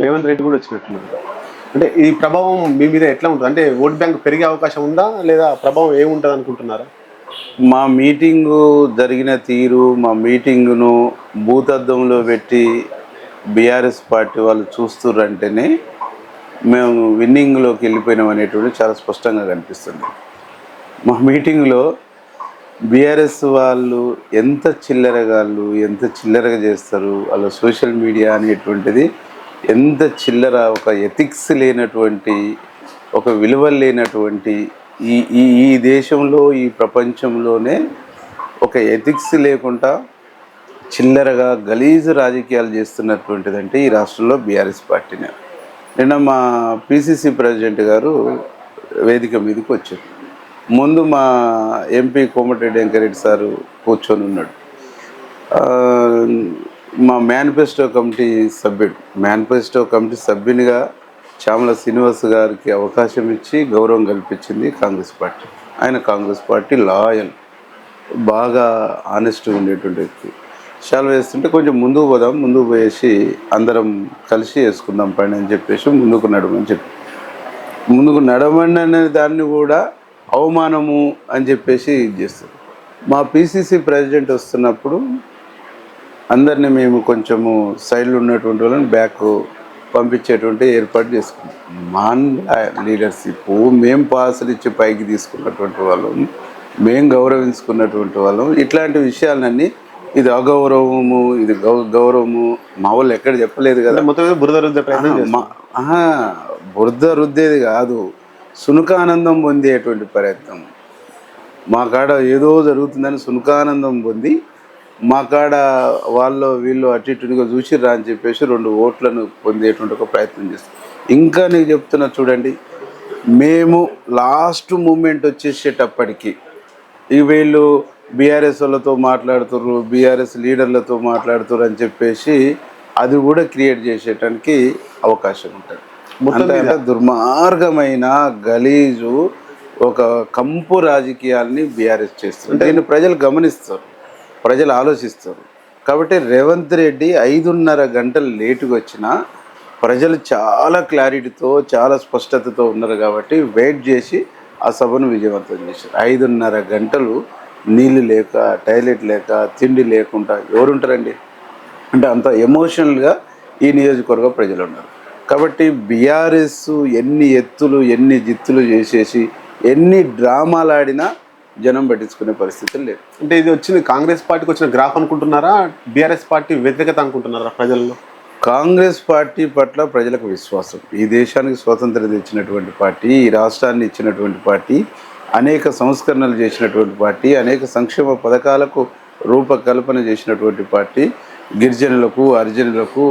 రేవంత్ రెడ్డి కూడా వచ్చినట్టున్నారు. అంటే ఈ ప్రభావం మీ మీద ఎట్లా ఉంటుంది? అంటే ఓట్ బ్యాంక్ పెరిగే అవకాశం ఉందా, లేదా ప్రభావం ఏముంటుంది అనుకుంటున్నారా? మా మీటింగు జరిగిన తీరు, మా మీటింగును భూతద్దంలో పెట్టి బీఆర్ఎస్ పార్టీ వాళ్ళు చూస్తుర్రంటేనే మేము విన్నింగ్లోకి వెళ్ళిపోయినాం అనేటువంటి చాలా స్పష్టంగా కనిపిస్తుంది. మా మీటింగ్లో బీఆర్ఎస్ వాళ్ళు ఎంత చిల్లరగాళ్ళు, ఎంత చిల్లరగా చేస్తారు, వాళ్ళ సోషల్ మీడియా అనేటువంటిది ఎంత చిల్లర, ఒక ఎథిక్స్ లేనటువంటి, ఒక విలువలు లేనటువంటి ఈ ఈ ఈ దేశంలో, ఈ ప్రపంచంలోనే ఒక ఎథిక్స్ లేకుండా చిల్లరగా గలీజు రాజకీయాలు చేస్తున్నటువంటిదంటే ఈ రాష్ట్రంలో బీఆర్ఎస్ పార్టీనే. నిన్న మా పిసిసి ప్రెసిడెంట్ గారు వేదిక మీదకి వచ్చారు. ముందు మా ఎంపీ కోమటిరెడ్డి వెంకరెడ్డి సారు కూర్చొని ఉన్నాడు. మా మేనిఫెస్టో కమిటీ సభ్యునిగా చామల శ్రీనివాస్ గారికి అవకాశం ఇచ్చి గౌరవం కల్పించింది కాంగ్రెస్ పార్టీ. ఆయన కాంగ్రెస్ పార్టీ లాయల్, బాగా ఆనెస్ట్గా ఉండేటువంటి వ్యక్తి. సెలవు వేస్తుంటే కొంచెం ముందుకు పోదాం, ముందుకు పోయేసి అందరం కలిసి వేసుకుందాం పని అని చెప్పేసి ముందుకు నడవండి అనే దాన్ని కూడా అవమానము అని చెప్పేసి ఇది చేస్తారు. మా పిసిసి ప్రెసిడెంట్ వస్తున్నప్పుడు అందరినీ మేము కొంచెము సైడ్లో ఉన్నటువంటి వాళ్ళని బ్యాక్ పంపించేటువంటి ఏర్పాటు చేసుకున్నాం. మా లీడర్షిప్ మేము పాసులు ఇచ్చి పైకి తీసుకున్నటువంటి వాళ్ళం, మేము గౌరవించుకున్నటువంటి వాళ్ళం. ఇట్లాంటి విషయాలన్నీ ఇది అగౌరవము, ఇది గౌరవము మా వాళ్ళు ఎక్కడ చెప్పలేదు కదా. మొత్తం బురద రుద్దేది కాదు, సునకానందం పొందేటువంటి ప్రయత్నం. మా కాడ ఏదో జరుగుతుందని సునకానందం పొంది, మా కాడ వాళ్ళు వీళ్ళు అటు ఇటుగా చూసిర్రా అని చెప్పేసి 2 ఓట్లను పొందేటువంటి ఒక ప్రయత్నం చేస్తాం. ఇంకా నీకు చెప్తున్నా చూడండి, మేము లాస్ట్ మూమెంట్ వచ్చేసేటప్పటికి వీళ్ళు బీఆర్ఎస్ వాళ్ళతో మాట్లాడుతుర్రు, బీఆర్ఎస్ లీడర్లతో మాట్లాడుతుర్రు అని చెప్పేసి అది కూడా క్రియేట్ చేసేటానికి అవకాశం ఉంటుంది. అంటే దుర్మార్గమైన గలీజు ఒక కంపు రాజకీయాల్ని బీఆర్ఎస్ చేస్తారు. దీన్ని ప్రజలు గమనిస్తారు, ప్రజలు ఆలోచిస్తారు. కాబట్టి రేవంత్ రెడ్డి 5.5 గంటలు లేటుగా వచ్చినా ప్రజలు చాలా క్లారిటీతో, చాలా స్పష్టతతో ఉన్నారు కాబట్టి వెయిట్ చేసి ఆ సభను విజయవంతం చేశారు. 5.5 గంటలు నీళ్ళు లేక, టాయిలెట్ లేక, తిండి లేకుండా ఎవరుంటారండి? అంటే అంత ఎమోషనల్గా ఈ నియోజకవర్గ ప్రజలు ఉన్నారు. కాబట్టి బీఆర్ఎస్ ఎన్ని ఎత్తులు, ఎన్ని జిత్తులు చేసేసి, ఎన్ని డ్రామాలు ఆడినా జనం పట్టించుకునే పరిస్థితులు లేదు. అంటే ఇది వచ్చింది కాంగ్రెస్ పార్టీకి వచ్చిన గ్రాఫ్ అనుకుంటున్నారా, బీఆర్ఎస్ పార్టీ వ్యతిరేకత అనుకుంటున్నారా ప్రజల్లో? కాంగ్రెస్ పార్టీ పట్ల ప్రజలకు విశ్వాసం. ఈ దేశానికి స్వాతంత్రం ఇచ్చినటువంటి పార్టీ, ఈ రాష్ట్రాన్ని ఇచ్చినటువంటి పార్టీ, అనేక సంస్కరణలు చేసినటువంటి పార్టీ, అనేక సంక్షేమ పథకాలకు రూపకల్పన చేసినటువంటి పార్టీ, గిరిజనులకు, హరిజనులకు,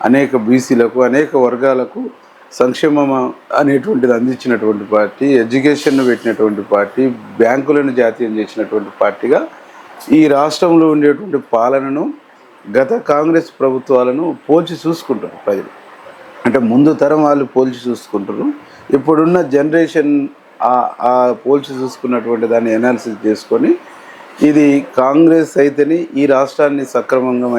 అనేక బీసీలకు, అనేక వర్గాలకు సంక్షేమం అనేటువంటిది అందించినటువంటి పార్టీ, ఎడ్యుకేషన్ను పెట్టినటువంటి పార్టీ, బ్యాంకులను జాతీయం చేసినటువంటి పార్టీగా ఈ రాష్ట్రంలో ఉండేటువంటి పాలనను గత కాంగ్రెస్ ప్రభుత్వాలను పోల్చి చూసుకుంటారు ప్రజలు. అంటే ముందు తరం వాళ్ళు పోల్చి చూసుకుంటారు, ఇప్పుడున్న జనరేషన్ ఆ పోల్చి చూసుకున్నటువంటి దాన్ని అనాలిసిస్ చేసుకొని ఇది కాంగ్రెస్ అయితేనే ఈ రాష్ట్రాన్ని సక్రమంగా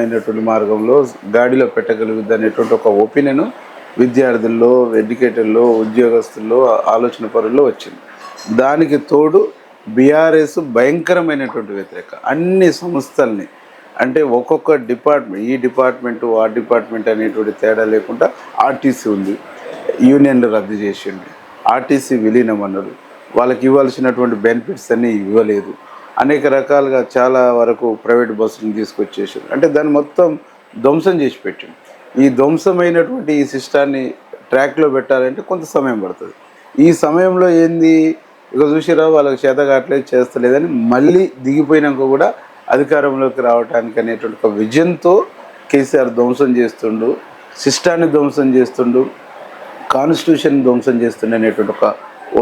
మార్గంలో గాడిలో పెట్టగలుగుద్ది అనేటువంటి ఒక ఒపీనియన్ విద్యార్థుల్లో, ఎడ్యుకేటర్లో, ఉద్యోగస్తుల్లో, ఆలోచన పరుల్లో వచ్చింది. దానికి తోడు బీఆర్ఎస్ భయంకరమైనటువంటి వ్యతిరేక అన్ని సంస్థల్ని, అంటే ఒక్కొక్క డిపార్ట్మెంట్, ఈ డిపార్ట్మెంటు ఆ డిపార్ట్మెంట్ అనేటువంటి తేడా లేకుండా ఆర్టీసీ ఉంది, యూనియన్లు రద్దు చేసిండు, ఆర్టీసీ విలీనం అన్నారు, వాళ్ళకి ఇవ్వాల్సినటువంటి బెనిఫిట్స్ అన్నీ ఇవ్వలేదు, అనేక రకాలుగా చాలా వరకు ప్రైవేట్ బస్సులను తీసుకొచ్చేసారు. అంటే దాన్ని మొత్తం ధ్వంసం చేసి పెట్టిండు. ఈ ధ్వంసమైనటువంటి ఈ సిస్టాన్ని ట్రాక్లో పెట్టాలంటే కొంత సమయం పడుతుంది. ఈ సమయంలో ఏంది, ఇక చూసిరా వాళ్ళకి చేత కావట్లేదు, చేస్తలేదని మళ్ళీ దిగిపోయినాక కూడా అధికారంలోకి రావడానికి అనేటువంటి ఒక విజన్తో కేసీఆర్ ధ్వంసం చేస్తుండు, సిస్టాన్ని ధ్వంసం చేస్తుండు, కాన్స్టిట్యూషన్ ధ్వంసం చేస్తుండే అనేటువంటి ఒక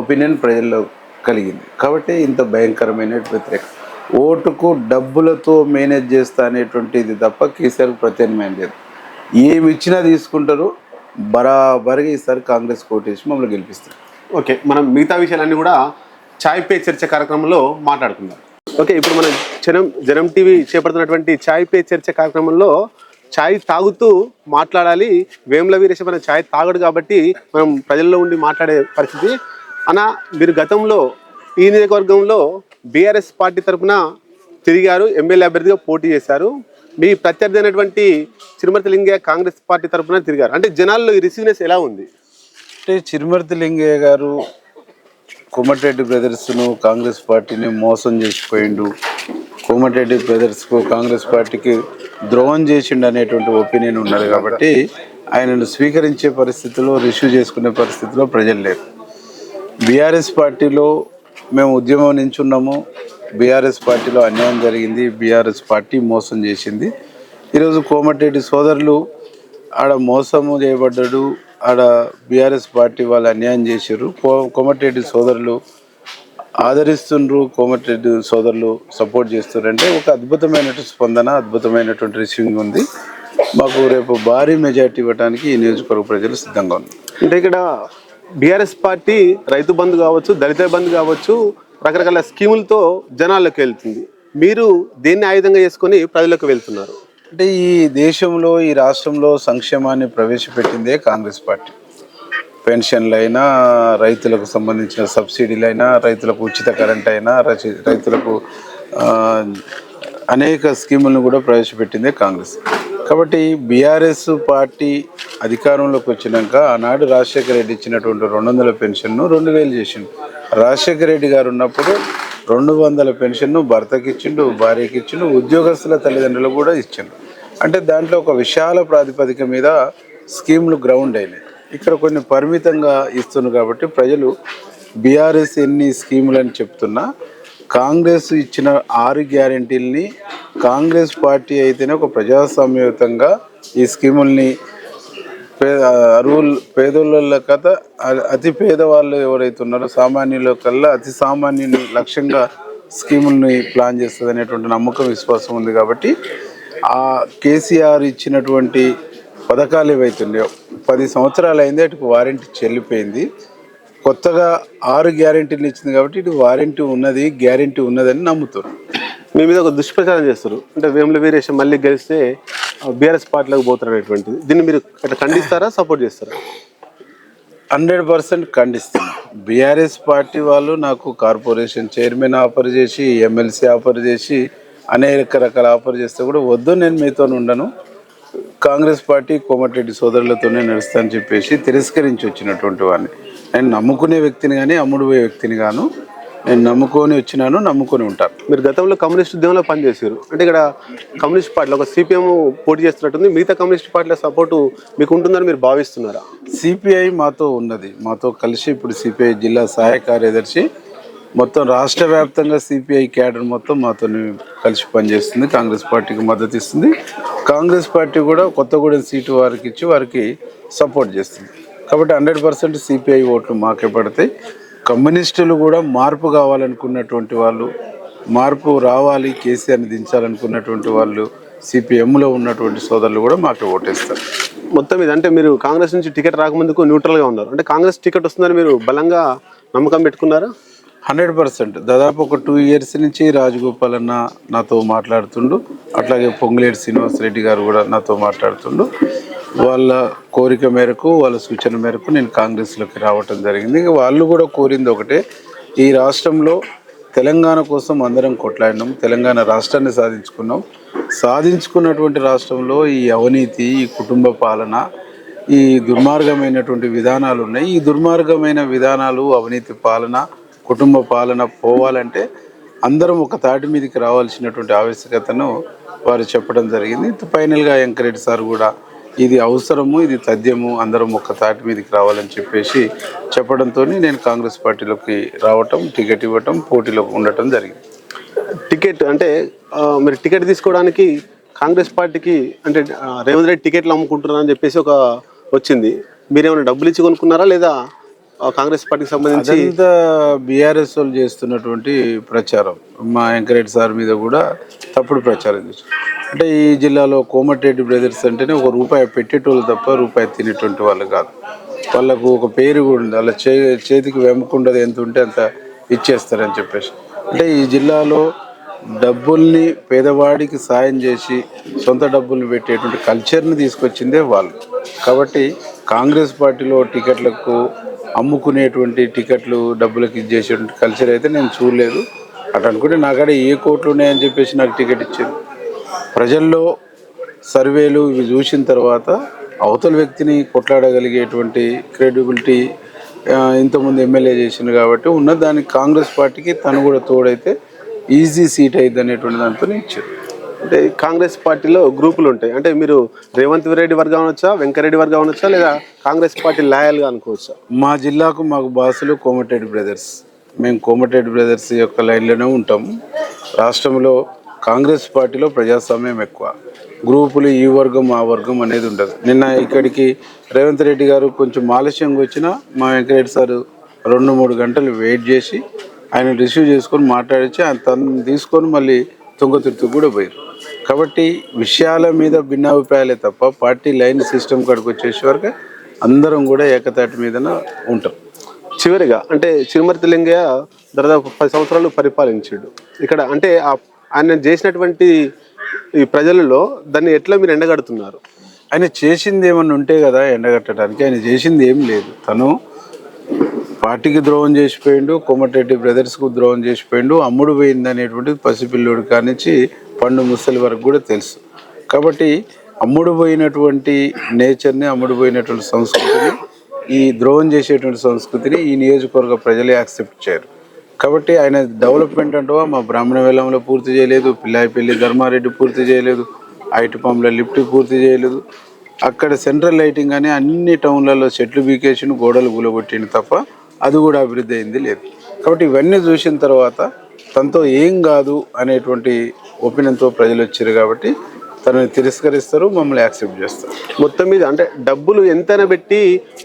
ఒపీనియన్ ప్రజల్లో కలిగింది. కాబట్టి ఇంత భయంకరమైన వ్యతిరేక ఓటుకు డబ్బులతో మేనేజ్ చేస్తా అనేటువంటిది తప్ప కేసీఆర్కి ప్రత్యామ్నాయం లేదు. ఏమి ఇచ్చినా తీసుకుంటారు, బరాబరిగా ఈసారి కాంగ్రెస్ కోటేసి మమ్మల్ని గెలిపిస్తారు. ఓకే, మనం మిగతా విషయాలన్నీ కూడా ఛాయ్ పే చర్చ కార్యక్రమంలో మాట్లాడుకుందాం. ఓకే, ఇప్పుడు మనం జనం టీవీ చేపడుతున్నటువంటి ఛాయ్ పే చర్చ కార్యక్రమంలో ఛాయ్ తాగుతూ మాట్లాడాలి. వేముల వీరేశం అనే ఛాయ్ తాగడు కాబట్టి మనం ప్రజల్లో ఉండి మాట్లాడే పరిస్థితి. అన్న, మీరు గతంలో ఈ నియోజకవర్గంలో బీఆర్ఎస్ పార్టీ తరఫున తిరిగారు, ఎమ్మెల్యే అభ్యర్థిగా పోటీ చేశారు. మీ ప్రత్యర్థి అయినటువంటి చిరుమర్తి లింగయ్య కాంగ్రెస్ పార్టీ తరఫున తిరిగారు. అంటే జనాల్లో ఈ రిసీవ్నెస్ ఎలా ఉంది? అంటే చిరుమర్తి లింగయ్య గారు కోమటిరెడ్డి బ్రదర్స్ను కాంగ్రెస్ పార్టీని మోసం చేసిపోయిండు, కోమటిరెడ్డి బ్రదర్స్కు కాంగ్రెస్ పార్టీకి ద్రోహం చేసిండు అనేటువంటి ఒపీనియన్ ఉన్నది కాబట్టి ఆయనను స్వీకరించే పరిస్థితిలో, రిసీవ్ చేసుకునే పరిస్థితిలో ప్రజలు లేరు. బీఆర్ఎస్ పార్టీలో మేము ఉద్యమం నించున్నాము, బీఆర్ఎస్ పార్టీలో అన్యాయం జరిగింది, బీఆర్ఎస్ పార్టీ మోసం చేసింది. ఈరోజు కోమటిరెడ్డి సోదరులు ఆడ మోసము చేయబడ్డాడు, ఆడ బీఆర్ఎస్ పార్టీ వాళ్ళు అన్యాయం చేశారు. కోమటిరెడ్డి సోదరులు ఆదరిస్తుండ్రు, కోమటిరెడ్డి సోదరులు సపోర్ట్ చేస్తున్నారంటే ఒక అద్భుతమైనటువంటి స్పందన, అద్భుతమైనటువంటి రిసీవింగ్ ఉంది. మాకు రేపు భారీ మెజార్టీ ఇవ్వడానికి ఈ నియోజకవర్గ ప్రజలు సిద్ధంగా ఉన్నారు. అంటే ఇక్కడ బీఆర్ఎస్ పార్టీ రైతు బంధు కావచ్చు, దళిత బంధు కావచ్చు, రకరకాల స్కీములతో జనాల్లోకి వెళ్తుంది. మీరు దేన్ని ఆయుధంగా చేసుకొని ప్రజలకు వెళ్తున్నారు? అంటే ఈ దేశంలో, ఈ రాష్ట్రంలో సంక్షేమాన్ని ప్రవేశపెట్టిందే కాంగ్రెస్ పార్టీ. పెన్షన్లైనా, రైతులకు సంబంధించిన సబ్సిడీలైనా, రైతులకు ఉచిత కరెంట్ అయినా, రైతులకు అనేక స్కీములను కూడా ప్రవేశపెట్టిందే కాంగ్రెస్. కాబట్టి బీఆర్ఎస్ పార్టీ అధికారంలోకి వచ్చినాక ఆనాడు రాజశేఖర రెడ్డి ఇచ్చినటువంటి 200 పెన్షన్ను 2000 చేసిండు. రాజశేఖర రెడ్డి గారు ఉన్నప్పుడు 200 పెన్షన్ను భర్తకి ఇచ్చిండు, భార్యకి ఇచ్చిండు, ఉద్యోగస్తుల తల్లిదండ్రులకు కూడా ఇచ్చిండు. అంటే దాంట్లో ఒక విశాల ప్రాతిపదిక మీద స్కీములు గ్రౌండ్ అయినాయి. ఇక్కడ కొన్ని పరిమితంగా ఇస్తున్నారు కాబట్టి ప్రజలు బీఆర్ఎస్ ఎన్ని స్కీములని చెప్తున్నా, కాంగ్రెస్ ఇచ్చిన 6 గ్యారెంటీలని కాంగ్రెస్ పార్టీ అయితేనే ఒక ప్రజాస్వామ్యయుతంగా ఈ స్కీముల్ని పేదోళ్ళ కథ, అతి పేదవాళ్ళు ఎవరైతే ఉన్నారో సామాన్యుల కల్లా అతి సామాన్యుని లక్ష్యంగా స్కీముల్ని ప్లాన్ చేస్తుంది అనేటువంటి నమ్మకం, విశ్వాసం ఉంది. కాబట్టి ఆ కేసీఆర్ ఇచ్చినటువంటి పథకాలు ఏవైతున్నాయో 10 సంవత్సరాలు అయింది, అటు వారంటీ చెల్లిపోయింది. కొత్తగా 6 గ్యారెంటీలు ఇచ్చింది కాబట్టి ఇటు వారంటీ ఉన్నది, గ్యారెంటీ ఉన్నదని నమ్ముతారు. మీ మీద ఒక దుష్ప్రచారం చేస్తారు. అంటే వేముల వీరేశం మళ్ళీ గెలిస్తే బీఆర్ఎస్ పార్టీలోకి పోతారు అనేటువంటిది. దీన్ని మీరు అట్లా ఖండిస్తారా, సపోర్ట్ చేస్తారా? 100% ఖండిస్తున్నాను. బీఆర్ఎస్ పార్టీ వాళ్ళు నాకు కార్పొరేషన్ చైర్మన్ ఆఫర్ చేసి, ఎమ్మెల్సీ ఆఫర్ చేసి, అనేక రకాల ఆఫర్ చేస్తే కూడా వద్దు, నేను మీతో ఉండను, కాంగ్రెస్ పార్టీ కోమటిరెడ్డి సోదరులతోనే నడుస్తా అని చెప్పేసి తిరస్కరించి వచ్చినటువంటి వాడిని. నేను నమ్ముకునే వ్యక్తిని కానీ అమ్ముడు పోయే వ్యక్తిని గాను. నేను నమ్ముకొని వచ్చినాను, నమ్ముకొని ఉంటాను. మీరు గతంలో కమ్యూనిస్ట్ ఉద్యమంలో పనిచేశారు. అంటే ఇక్కడ కమ్యూనిస్ట్ పార్టీలో ఒక సిపిఎం పోటీ చేస్తున్నట్టుంది. మిగతా కమ్యూనిస్ట్ పార్టీల సపోర్టు మీకు ఉంటుందని మీరు భావిస్తున్నారా? సిపిఐ మాతో ఉన్నది, మాతో కలిసి ఇప్పుడు సిపిఐ జిల్లా సహాయ కార్యదర్శి మొత్తం రాష్ట్ర వ్యాప్తంగా సిపిఐ క్యాడర్ మొత్తం మాతో కలిసి పనిచేస్తుంది, కాంగ్రెస్ పార్టీకి మద్దతు ఇస్తుంది. కాంగ్రెస్ పార్టీ కూడా కొత్తగూడెం సీటు వారికి ఇచ్చి వారికి సపోర్ట్ చేస్తుంది. కాబట్టి 100% సిపిఐ ఓట్లు మాకే పడతాయి. కమ్యూనిస్టులు కూడా మార్పు కావాలనుకున్నటువంటి వాళ్ళు, మార్పు రావాలి, కేసీఆర్ని దించాలనుకున్నటువంటి వాళ్ళు, సిపిఎంలో ఉన్నటువంటి సోదరులు కూడా మాకు ఓటేస్తారు. మొత్తం మీద అంటే మీరు కాంగ్రెస్ నుంచి టికెట్ రాకముందుకు న్యూట్రల్గా ఉన్నారు. అంటే కాంగ్రెస్ టికెట్ వస్తుందని మీరు బలంగా నమ్మకం పెట్టుకున్నారా? 100%. దాదాపు ఒక 2 years నుంచి రాజగోపాల్ అన్న నాతో మాట్లాడుతుండు, అట్లాగే పొంగులేటి శ్రీనివాసరెడ్డి గారు కూడా నాతో మాట్లాడుతుండు. వాళ్ళ కోరిక మేరకు, వాళ్ళ సూచన మేరకు నేను కాంగ్రెస్లోకి రావటం జరిగింది. వాళ్ళు కూడా కోరింది ఒకటే, ఈ రాష్ట్రంలో తెలంగాణ కోసం అందరం కొట్లాడినాం, తెలంగాణ రాష్ట్రాన్ని సాధించుకున్నటువంటి రాష్ట్రంలో ఈ అవినీతి, ఈ కుటుంబ పాలన, ఈ దుర్మార్గమైనటువంటి విధానాలు ఉన్నాయి. ఈ దుర్మార్గమైన విధానాలు, అవినీతి పాలన, కుటుంబ పాలన పోవాలంటే అందరం ఒక తాటి మీదకి రావాల్సినటువంటి ఆవశ్యకతను వారు చెప్పడం జరిగింది. ఫైనల్గా వెంకరెడ్డి సార్ కూడా ఇది అవసరము, ఇది తథ్యము, అందరం ఒక తాటి మీదకి రావాలని చెప్పేసి చెప్పడంతో నేను కాంగ్రెస్ పార్టీలోకి రావటం, టికెట్ ఇవ్వటం, పోటీలో ఉండటం జరిగింది. టికెట్ అంటే మీరు టికెట్ తీసుకోవడానికి కాంగ్రెస్ పార్టీకి అంటే రేవంత్ రెడ్డి టికెట్లు అమ్ముకుంటున్నారని చెప్పేసి ఒక వచ్చింది. మీరేమైనా డబ్బులు ఇచ్చి కొనుక్కున్నారా లేదా కాంగ్రెస్ పార్టీకి సంబంధించి? అదంతా బీఆర్ఎస్ వాళ్ళు చేస్తున్నటువంటి ప్రచారం. మా వెంకరెడ్డి సార్ మీద కూడా తప్పుడు ప్రచారం చేశారు. అంటే ఈ జిల్లాలో కోమటిరెడ్డి బ్రదర్స్ అంటేనే ఒక రూపాయి పెట్టేటోళ్ళు తప్ప రూపాయి తినేటువంటి వాళ్ళు కాదు. వాళ్ళకు ఒక పేరు కూడా ఉంది, వాళ్ళ చేతికి వెమ్మకుండదు, ఎంత ఉంటే అంత ఇచ్చేస్తారని చెప్పేసి. అంటే ఈ జిల్లాలో డబ్బుల్ని పేదవాడికి సాయం చేసి సొంత డబ్బులు పెట్టేటువంటి కల్చర్ని తీసుకొచ్చిందే వాళ్ళు. కాబట్టి కాంగ్రెస్ పార్టీలో టికెట్లకు అమ్ముకునేటువంటి టికెట్లు డబ్బులకి ఇచ్చేసేటువంటి కల్చర్ అయితే నేను చూడలేదు. అటు అనుకుంటే నాకాడ ఏ కోట్లు ఉన్నాయని చెప్పేసి నాకు టికెట్ ఇచ్చారు. ప్రజల్లో సర్వేలు ఇవి చూసిన తర్వాత అవతల వ్యక్తిని కొట్లాడగలిగేటువంటి క్రెడిబిలిటీ ఇంతకుముందు ఎమ్మెల్యే చేసింది కాబట్టి ఉన్న దానికి కాంగ్రెస్ పార్టీకి తను కూడా తోడైతే ఈజీ సీట్ అయింది అనేటువంటి దాంతో ఇచ్చారు. అంటే కాంగ్రెస్ పార్టీలో గ్రూపులు ఉంటాయి. అంటే మీరు రేవంత్ రెడ్డి వర్గం అనొచ్చా, వెంకరెడ్డి వర్గం అనొచ్చా, లేదా కాంగ్రెస్ పార్టీ లాయల్గా అనుకోవచ్చా? మా జిల్లాకు మాకు బాసులు కోమటిరెడ్డి బ్రదర్స్. మేము కోమటిరెడ్డి బ్రదర్స్ యొక్క లైన్లోనే ఉంటాము. రాష్ట్రంలో కాంగ్రెస్ పార్టీలో ప్రజాస్వామ్యం ఎక్కువ. గ్రూపులు ఈ వర్గం ఆ వర్గం అనేది ఉండదు. నిన్న ఇక్కడికి రేవంత్ రెడ్డి గారు కొంచెం ఆలస్యంగా వచ్చినా మా వెంకరెడ్డి సార్ 2-3 గంటలు వెయిట్ చేసి ఆయన రిసీవ్ చేసుకొని మాట్లాడించి ఆయన తను తీసుకొని మళ్ళీ తుంగతుర్తికి కూడా పోయారు. కాబట్టి విషయాల మీద భిన్నాభిప్రాయాలే తప్ప పార్టీ లైన్ సిస్టమ్ కాడికి వచ్చేసే వరకు అందరం కూడా ఏకతాటి మీదన ఉంటాం. చివరిగా అంటే చిరుమర్తి లింగయ్య దాదాపు 10 సంవత్సరాలు పరిపాలించాడు ఇక్కడ. అంటే ఆయన చేసినటువంటి ఈ ప్రజలలో దాన్ని ఎట్లా మీరు ఎండగడుతున్నారు? ఆయన చేసింది ఏమన్నా ఉంటే కదా ఎండగట్టడానికి. ఆయన చేసింది ఏం లేదు. తను పార్టీకి ద్రోహం చేసిపోయిండు, కోమటిరెడ్డి బ్రదర్స్కు ద్రోహం చేసిపోయిండు. అమ్ముడు పోయింది అనేటువంటిది పసిపిల్లోడు కానించి పండు ముసలి వరకు కూడా తెలుసు. కాబట్టి అమ్ముడు పోయినటువంటి నేచర్ని, అమ్ముడు పోయినటువంటి సంస్కృతిని, ఈ ద్రోహం చేసేటువంటి సంస్కృతిని ఈ నియోజకవర్గ ప్రజలే యాక్సెప్ట్ చేయరు. కాబట్టి ఆయన డెవలప్మెంట్ అంటవా మా బ్రాహ్మణ వేలంలో పూర్తి చేయలేదు, పిల్లాయిపల్లి ధర్మారెడ్డి పూర్తి చేయలేదు, ఐటిపాంలో లిఫ్ట్ పూర్తి చేయలేదు, అక్కడ సెంట్రల్ లైటింగ్ అని అన్ని టౌన్లలో చెట్లు బీకేసిన గోడలు గులగొట్టింది తప్ప అది కూడా అభివృద్ధి అయింది లేదు. కాబట్టి ఇవన్నీ చూసిన తర్వాత తనతో ఏం కాదు అనేటువంటి ఒపీనియన్తో ప్రజలు వచ్చారు. కాబట్టి తనని తిరస్కరిస్తారు, మమ్మల్ని యాక్సెప్ట్ చేస్తారు. మొత్తం మీద అంటే డబ్బులు ఎంతైనా పెట్టి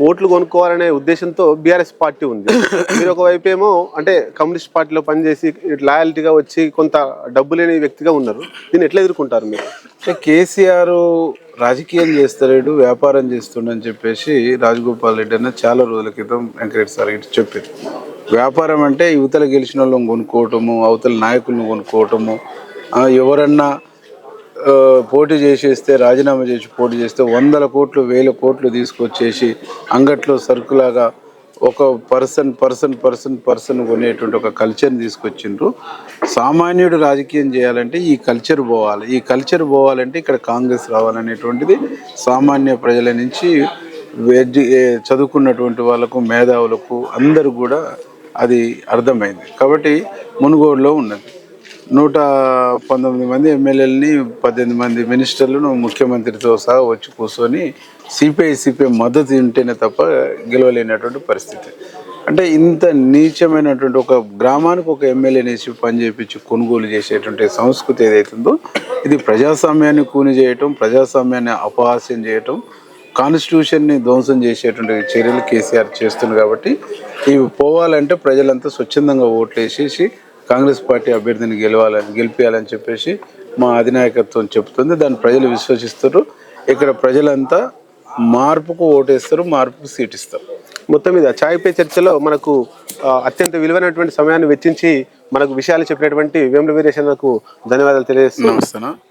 ఓట్లు కొనుక్కోవాలనే ఉద్దేశంతో బీఆర్ఎస్ పార్టీ ఉంది. మీరు ఒకవైపు ఏమో అంటే కమ్యూనిస్ట్ పార్టీలో పనిచేసి లాయల్టీగా వచ్చి కొంత డబ్బు లేని వ్యక్తిగా ఉన్నారు. దీన్ని ఎట్లా ఎదుర్కొంటారు మీరు? అంటే కేసీఆర్ రాజకీయం చేస్తలేడు, వ్యాపారం చేస్తుండని చెప్పేసి రాజగోపాల్ రెడ్డి అన్న చాలా రోజుల క్రితం వెంకరెడ్డి సార్ గిట్ట చెప్పారు. వ్యాపారం అంటే యువతలు గెలిచిన వాళ్ళని కొనుక్కోవటము, అవతల నాయకులను కొనుక్కోవటము, ఎవరన్నా పోటీ చేసేస్తే రాజీనామా చేసి పోటీ చేస్తే 100 కోట్లు 1000 కోట్లు తీసుకొచ్చేసి అంగట్లో సరుకులాగా ఒక పర్సన్ కొనేటువంటి ఒక కల్చర్ని తీసుకొచ్చిండ్రు. సామాన్యుడు రాజకీయం చేయాలంటే ఈ కల్చర్ పోవాలి. ఈ కల్చర్ పోవాలంటే ఇక్కడ కాంగ్రెస్ రావాలనేటువంటిది సామాన్య ప్రజల నుంచి చదువుకున్నటువంటి వాళ్ళకు, మేధావులకు అందరూ కూడా అది అర్థమైంది. కాబట్టి మునుగోడులో ఉన్నది 119 మంది ఎమ్మెల్యేలని, 18 మంది మినిస్టర్లను ముఖ్యమంత్రితో సహా వచ్చి కూర్చొని సిపిఐ మద్దతు ఉంటేనే తప్ప గెలవలేనటువంటి పరిస్థితి. అంటే ఇంత నీచమైనటువంటి ఒక గ్రామానికి ఒక ఎమ్మెల్యేనేసి పని చేయించి కొనుగోలు చేసేటువంటి సంస్కృతి ఏదైతుందో ఇది ప్రజాస్వామ్యాన్ని కూని చేయటం, ప్రజాస్వామ్యాన్ని అపహాస్యం చేయటం, కాన్స్టిట్యూషన్ని ధ్వంసం చేసేటువంటి చర్యలు కేసీఆర్ చేస్తుంది. కాబట్టి ఇవి పోవాలంటే ప్రజలంతా స్వచ్ఛందంగా ఓట్లు వేసేసి కాంగ్రెస్ పార్టీ అభ్యర్థిని గెలిపించాలని చెప్పేసి మా అధినాయకత్వం చెబుతుంది. దాన్ని ప్రజలు విశ్వసిస్తారు. ఇక్కడ ప్రజలంతా మార్పుకు ఓటేస్తారు, మార్పుకు సీట్ ఇస్తారు. మొత్తం మీద ఛాయ్ పే చర్చలో మనకు అత్యంత విలువైనటువంటి సమయాన్ని వెచ్చించి మనకు విషయాలు చెప్పినటువంటి వేముల వీరేశన్నకు ధన్యవాదాలు తెలియజేస్తున్నాను. నమస్తే.